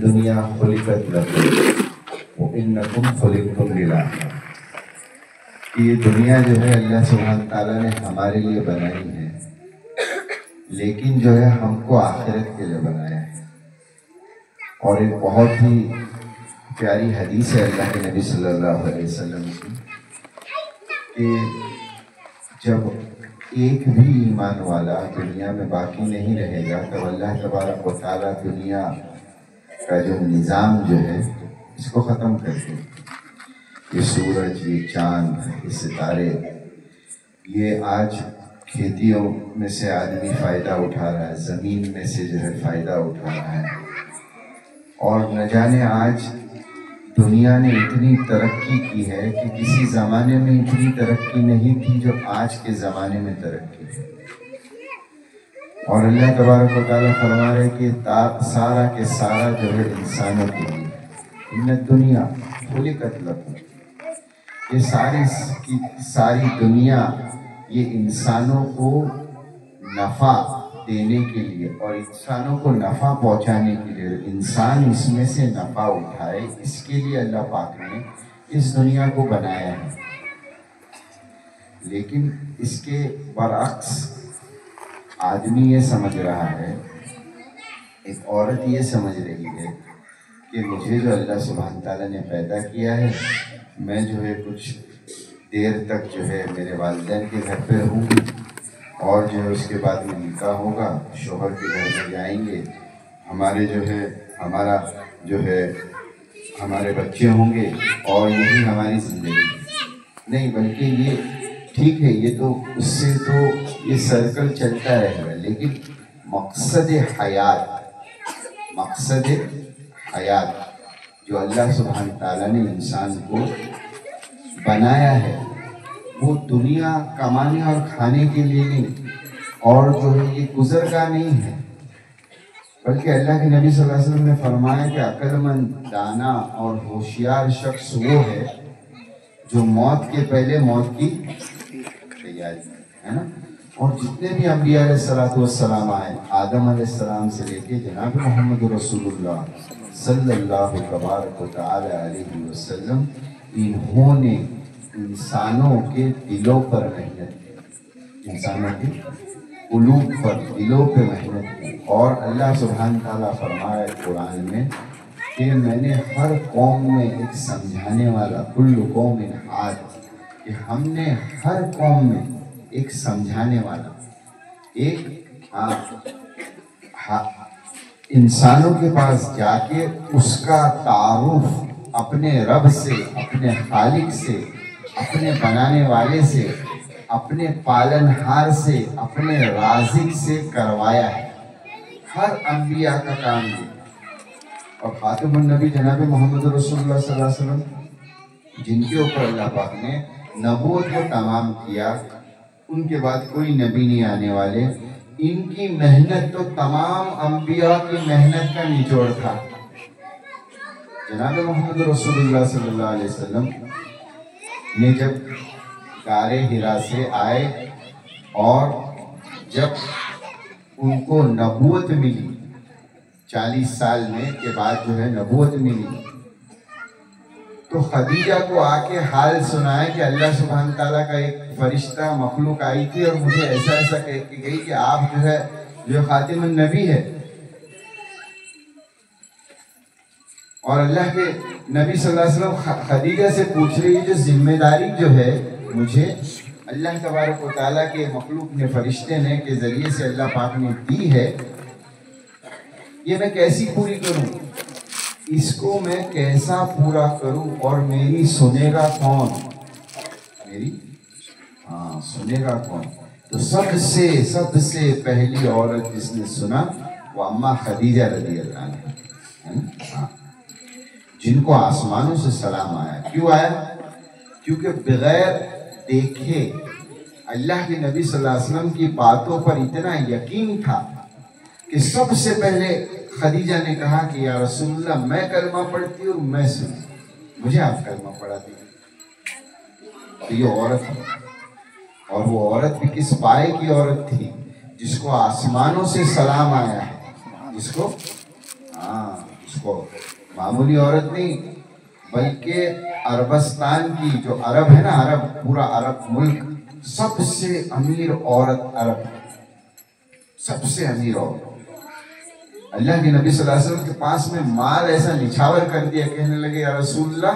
الدنیا خلقت لکم وانکم خلقتم للآخرہ، کہ یہ دنیا جو ہے اللہ سبحانہ تعالیٰ نے ہمارے لیے بنائی ہے، لیکن جو ہے ہم کو آخرت کے لیے بنایا ہے۔ اور ایک بہت ہی پیاری حدیث ہے اللہ کے نبی صلی اللہ علیہ وسلم کی کہ جب ایک بھی ایمان والا دنیا میں باقی نہیں رہے گا تو اللہ تبارک و تعالیٰ دنیا کا جو نظام جو ہے اس کو ختم کر دے۔ یہ سورج، یہ چاند، یہ ستارے، یہ آج کھیتیوں میں سے آدمی فائدہ اٹھا رہا ہے، زمین میں سے جو ہے فائدہ اٹھا رہا ہے، اور نہ جانے آج دنیا نے اتنی ترقی کی ہے کہ کسی زمانے میں اتنی ترقی نہیں تھی جو آج کے زمانے میں ترقی ہے۔ اور اللہ تبارک و تعالیٰ فرما رہے کہ سارا کے سارا جو ہے انسانوں کے لیے، ان الدنیا خلقت لکم، یہ ساری دنیا یہ انسانوں کو نفع دینے کے لیے اور انسانوں کو نفع پہنچانے کے لیے، انسان اس میں سے نفع اٹھائے، اس کے لیے اللہ پاک نے اس دنیا کو بنایا ہے۔ لیکن اس کے برعکس آدمی یہ سمجھ رہا ہے، ایک عورت یہ سمجھ رہی ہے کہ مجھے جو اللہ سبحانہ تعالیٰ نے پیدا کیا ہے، میں جو ہے کچھ دیر تک جو ہے میرے والدین کے گھر پہ رہوں گی، اور جو ہے اس کے بعد میں نکاح ہوگا، شوہر کے گھر میں جائیں گے، ہمارے جو ہے ہمارا جو ہے ہمارے بچے ہوں گے، اور یہی ہماری زندگی نہیں، بلکہ یہ ٹھیک ہے، یہ تو اس سے تو یہ سرکل چلتا رہے گا، لیکن مقصد حیات جو اللہ سبحانہ تعالیٰ نے انسان کو بنایا ہے، وہ دنیا کمانے اور کھانے کے لیے نہیں، اور جو ہے یہ گزرگاہ نہیں ہے، بلکہ اللہ کے نبی صلی اللہ علیہ وسلم نے فرمایا کہ عقل مند، دانا اور ہوشیار شخص وہ ہے جو موت کے پہلے موت کی تیاری ہے نا۔ اور جتنے بھی انبیاء علیہ السلام آئے، آدم علیہ السلام سے لے کے جناب محمد رسول اللہ صلی اللہ تبارک و تعالی علیہ وسلم، انہوں نے انسانوں کے دلوں پر محنت کی، انسانوں کے قلوب پر، دلوں پہ محنت کی۔ اور اللہ سبحانہ تعالیٰ فرمایا قرآن میں کہ میں نے ہر قوم میں ایک سمجھانے والا، کل قوم ہاد، کہ ہم نے ہر قوم میں ایک سمجھانے والا، ایک انسانوں کے پاس جا کے اس کا تعارف اپنے رب سے، اپنے خالق سے، اپنے بنانے والے سے، اپنے پالنہار سے، اپنے رازق سے کروایا ہے۔ ہر انبیاء کا کام ہے۔ اور خاتم النبی جناب محمد رسول اللہ صلی اللہ علیہ وسلم، جن کے اوپر اللہ پاک نے نبوت کو تمام کیا، ان کے بعد کوئی نبی نہیں آنے والے، ان کی محنت تو تمام انبیاء کی محنت کا نچوڑ تھا۔ جناب محمد رسول اللہ صلی اللہ علیہ وسلم نے جب غار حرا سے آئے اور جب ان کو نبوت ملی، 40 سال میں کے بعد جو ہے نبوت ملی، تو خدیجہ کو آ کے حال سنائے کہ اللہ سبحانہ تعالیٰ کا ایک فرشتہ مخلوق آئی تھی اور مجھے ایسا ایسا کہہ کے گئی کہ آپ جو ہے جو خاتم النبی ہے۔ اور اللہ کے نبی صلی اللہ علیہ وسلم خدیجہ سے پوچھ رہی ہے، جو ذمہ داری جو ہے مجھے اللہ تبارک و تعالیٰ کے مخلوق نے، فرشتے نے کے ذریعے سے اللہ پاک نے دی ہے، یہ میں کیسی پوری کروں، اس کو میں کیسا پورا کروں، اور میری سنے گا کون، سنے گا کون؟ تو سب سے پہلی عورت جس نے سنا وہ اماں خدیجہ رضی اللہ عنہا، جن کو آسمانوں سے سلام آیا۔ کیوں آیا؟ کیونکہ بغیر دیکھے اللہ کے نبی صلی اللہ علیہ وسلم کی باتوں پر اتنا یقین تھا کہ سب سے پہلے خدیجہ نے کہا کہ یا رسول اللہ، میں کلمہ پڑھتی اور میں سنوں، مجھے آپ کلمہ پڑھاتی۔ تو یہ عورت ہے، اور وہ عورت بھی کس پائے کی عورت تھی؟ جس کو آسمانوں سے سلام آیا ہے، جس اس کو معمولی عورت نہیں بلکہ عربستان کی جو عرب ہے نا، عرب پورا عرب ملک سب سے امیر عورت عرب، سب سے امیر عورت، اللہ کے نبی صلی اللہ علیہ وسلم کے پاس میں مال ایسا نچھاور کر دیا، کہنے لگے یا رسول اللہ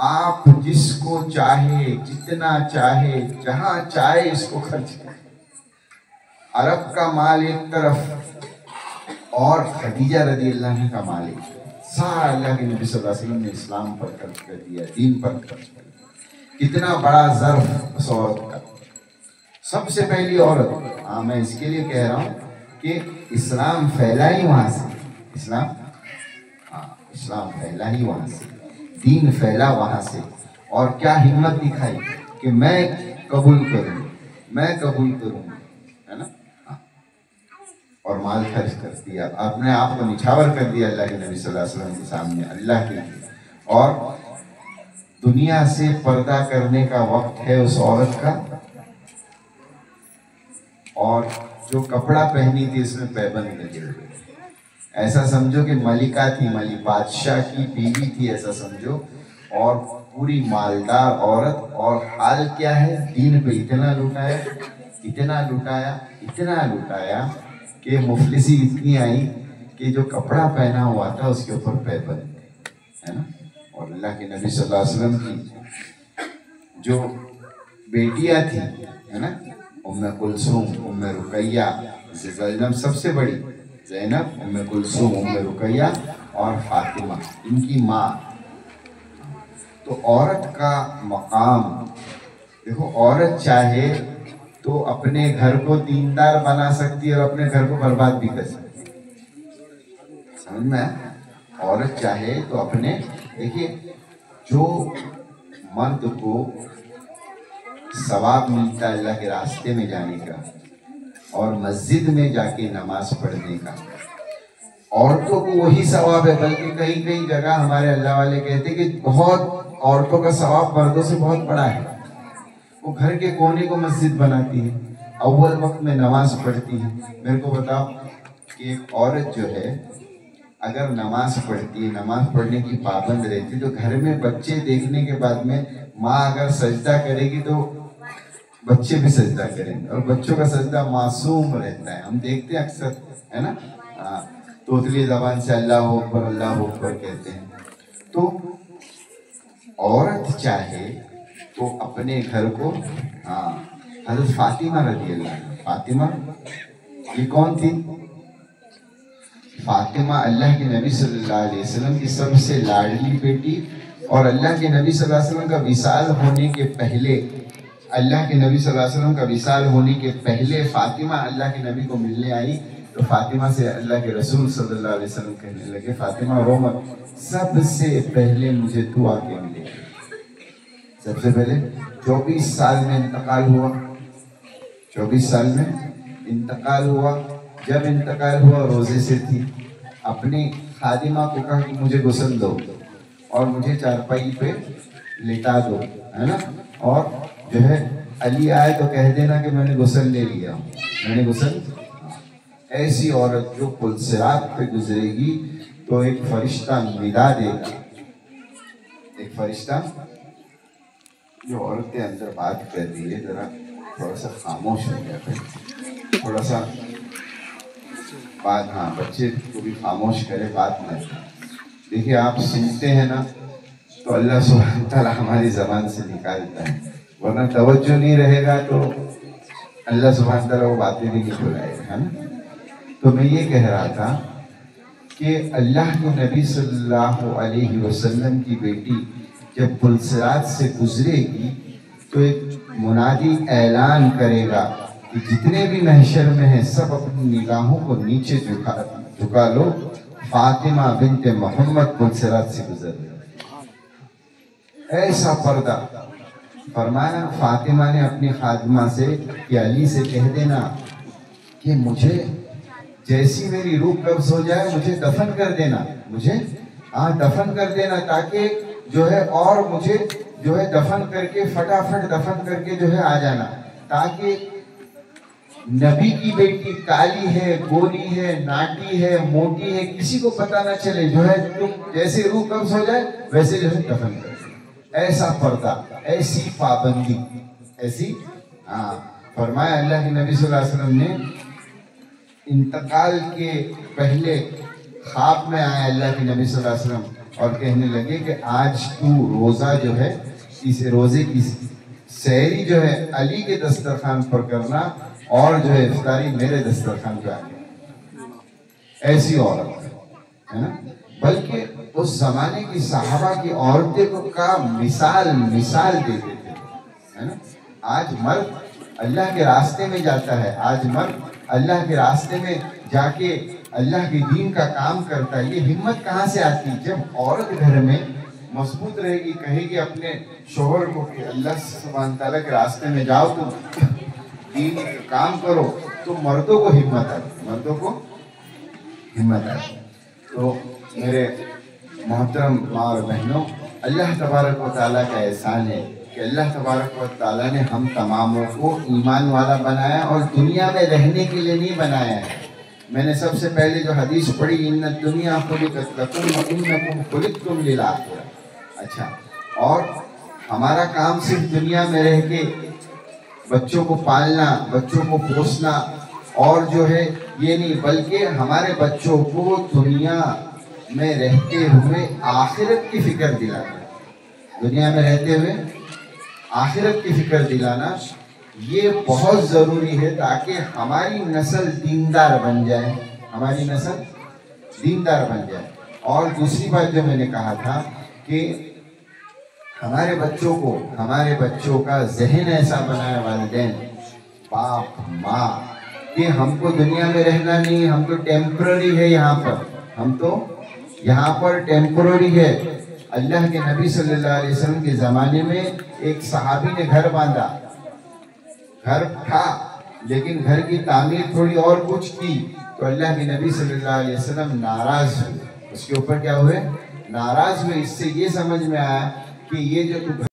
آپ جس کو چاہے جتنا چاہے جہاں چاہے اس کو خرچ کریں۔ عرب کا مال ایک طرف اور خدیجہ رضی اللہ عنہ کا مال ایک طرف، سارا اللہ کے نبی صلی اللہ علیہ وسلم نے اسلام پر خرچ کر دیا، دین پر خرچ کر دیا۔ کتنا بڑا ظرف اس عورت کا، سب سے پہلی عورت۔ ہاں میں اس کے لیے کہہ رہا ہوں کہ اسلام پھیلا ہی وہاں سے، اسلام پھیلا ہی وہاں سے، دین پھیلا وہاں سے۔ اور کیا ہمت دکھائی کہ میں قبول کروں، میں قبول کروں، ہے نا، اور مال خرچ کر دیا، اپنے آپ کو نچھاور کر دیا اللہ کے نبی صلی اللہ علیہ وسلم کے سامنے اللہ کے لیے۔ اور دنیا سے پردہ کرنے کا وقت ہے اس عورت کا، اور جو کپڑا پہنی تھی اس میں پیبند لگے ہوئے، ایسا سمجھو کہ ملکہ تھی، بادشاہ کی بیوی تھی ایسا سمجھو، اور پوری مالدار عورت۔ اور حال کیا ہے، دین پہ اتنا لٹایا، اتنا لٹایا، اتنا لٹایا کہ مفلسی اتنی آئی کہ جو کپڑا پہنا ہوا تھا اس کے اوپر پیبند ہے نا۔ اور اللہ کے نبی صلی اللہ علیہ وسلم کی جو بیٹیاں تھیں ہے نا، ام کلثوم، ام رقیہ، زینب سب سے بڑی، زینب، ام کلثوم، ام رقیہ اور فاطمہ، ان کی ماں۔ تو عورت کا مقام دیکھو، عورت چاہے تو اپنے گھر کو دیندار بنا سکتی ہے اور اپنے گھر کو برباد بھی کر سکتی ہے، سمجھ میں؟ عورت چاہے تو اپنے، دیکھیے جو مرد کو ثواب ملتا ہے اللہ کے راستے میں جانے کا اور مسجد میں جا کے نماز پڑھنے کا، عورتوں کو وہی ثواب ہے، بلکہ کئی کئی جگہ ہمارے اللہ والے کہتے ہیں کہ بہت عورتوں کا ثواب مردوں سے بہت بڑا ہے۔ وہ گھر کے کونے کو مسجد بناتی ہے، اول وقت میں نماز پڑھتی ہے۔ میرے کو بتاؤ کہ ایک عورت جو ہے اگر نماز پڑھتی ہے، نماز پڑھنے کی پابند رہتی ہے، تو گھر میں بچے دیکھنے کے بعد میں ماں اگر سجدہ کرے گی تو بچے بھی سجدہ کریں گے، اور بچوں کا سجدہ معصوم رہتا ہے، ہم دیکھتے ہیں اکثر، ہے نا، توتلی زبان سے اللہ اکبر کہتے ہیں۔ تو عورت چاہے تو اپنے گھر کو، حضرت فاطمہ رضی اللہ عنہ، فاطمہ یہ کون تھی؟ فاطمہ اللہ کے نبی صلی اللہ علیہ وسلم کی سب سے لاڈلی بیٹی، اور اللہ کے نبی صلی اللہ علیہ وسلم کا وصال ہونے کے پہلے، اللہ کے نبی صلی اللہ علیہ وسلم کا وصال ہونے کے پہلے فاطمہ اللہ کے نبی کو ملنے آئی، تو فاطمہ سے اللہ کے رسول صلی اللہ علیہ وسلم کہنے لگے فاطمہ رو مت، سب سے پہلے مجھے تو آ کے ملے۔ سب سے پہلے 24 سال میں انتقال ہوا، 24 سال میں انتقال ہوا، جب انتقال ہوا روزے سے تھی، اپنی خادمہ کو کہا کہ مجھے غسل دو اور مجھے چارپائی پہ لٹا دو، ہے نا، اور جو ہے علی آئے تو کہہ دینا کہ میں نے غسل لے لیا ہوں، میں نے غسل۔ ایسی عورت جو پلسرات پہ گزرے گی تو ایک فرشتہ ندا دے گا، ایک فرشتہ۔ جو عورتیں اندر بات کر رہی ہے ذرا تھوڑا سا خاموش ہو جاتا ہے، تھوڑا سا بات، بچے کو بھی خاموش کرے، بات نہ کرے۔ دیکھیے آپ سنتے ہیں نا تو اللہ سبحانہ تعالیٰ ہماری زبان سے نکالتا ہے، ورنہ توجہ نہیں رہے گا تو اللہ سبحانہ تعالیٰ وہ باتیں بھی نہیں بلائے گا، ہے نا۔ تو میں یہ کہہ رہا تھا کہ اللہ کے نبی صلی اللہ علیہ وسلم کی بیٹی جب پلسرات سے گزرے گی تو ایک منادی اعلان کرے گا کہ جتنے بھی محشر میں ہیں سب اپنی نگاہوں کو نیچے جھکا لو، فاطمہ بنت محمد پلسرات سے گزر رہی۔ ایسا پردہ فرمایا، فاطمہ نے اپنی خادمہ سے کہ علی سے کہہ دینا کہ مجھے جیسی میری روح قبض ہو جائے مجھے دفن کر دینا، مجھے دفن کر دینا، تاکہ جو ہے اور مجھے جو ہے دفن کر کے فٹافٹ دفن کر کے جو ہے آ جانا، تاکہ نبی کی بیٹی کالی ہے، گوری ہے، ناٹی ہے، موٹی ہے، کسی کو پتہ نہ چلے، جو ہے تم جیسے روح قبض ہو جائے ویسے جو ہے دفن کر دو۔ ایسا پردہ، ایسی پابندی، ایسی فرمایا اللہ کے نبی صلی اللہ علیہ وسلم نے انتقال کے پہلے خواب میں آیا اللہ کے نبی صلی اللہ علیہ وسلم اور کہنے لگے کہ آج تو روزہ جو ہے، اس روزے کی سحری جو ہے علی کے دسترخوان پر کرنا اور جو ہے افطاری میرے دسترخوان پہ آگے۔ ایسی عورت ہے نا، بلکہ اس زمانے کی صحابہ کی عورتیں کو کا مثال دیتے تھے، ہے نا۔ آج مرد اللہ کے راستے میں جاتا ہے، آج مرد اللہ کے راستے میں جا کے اللہ کے دین کا کام کرتا ہے۔ یہ ہمت کہاں سے آتی؟ جب عورت گھر میں مضبوط رہے گی، کہے گی اپنے شوہر کو کہ اللہ سبحانہ تعالیٰ کے راستے میں جاؤ، تو دین کا کام کرو، تو مردوں کو ہمت آتی، مردوں کو ہمت آتی۔ تو میرے محترم ماں اور بہنوں، اللہ تبارک و تعالیٰ کا احسان ہے کہ اللہ تبارک و تعالیٰ نے ہم تماموں کو ایمان والا بنایا اور دنیا میں رہنے کے لیے نہیں بنایا ہے۔ میں نے سب سے پہلے جو حدیث پڑھی، ان الدنیا خلقت لکم وانکم خلقتم للآخرہ، اچھا، اور ہمارا کام صرف دنیا میں رہ کے بچوں کو پالنا، بچوں کو پوسنا اور جو ہے یہ نہیں، بلکہ ہمارے بچوں کو دنیا میں رہتے ہوئے آخرت کی فکر دلانا، دنیا میں رہتے ہوئے آخرت کی فکر دلانا، یہ بہت ضروری ہے تاکہ ہماری نسل دیندار بن جائے، ہماری نسل دیندار بن جائے۔ اور دوسری بات جو میں نے کہا تھا کہ ہمارے بچوں کا ذہن ایسا بنائے والدین، باپ ماں، کہ ہم کو دنیا میں رہنا نہیں، ہم تو ٹیمپرری ہے یہاں پر، ہم تو یہاں پر ٹیمپرری ہے۔ اللہ کے نبی صلی اللہ علیہ وسلم کے زمانے میں ایک صحابی نے گھر باندھا، گھر تھا لیکن گھر کی تعمیر تھوڑی اور کچھ کی، تو اللہ کے نبی صلی اللہ علیہ وسلم ناراض ہوئے، اس کے اوپر کیا ہوئے؟ ناراض ہوئے۔ اس سے یہ سمجھ میں آیا کہ یہ جو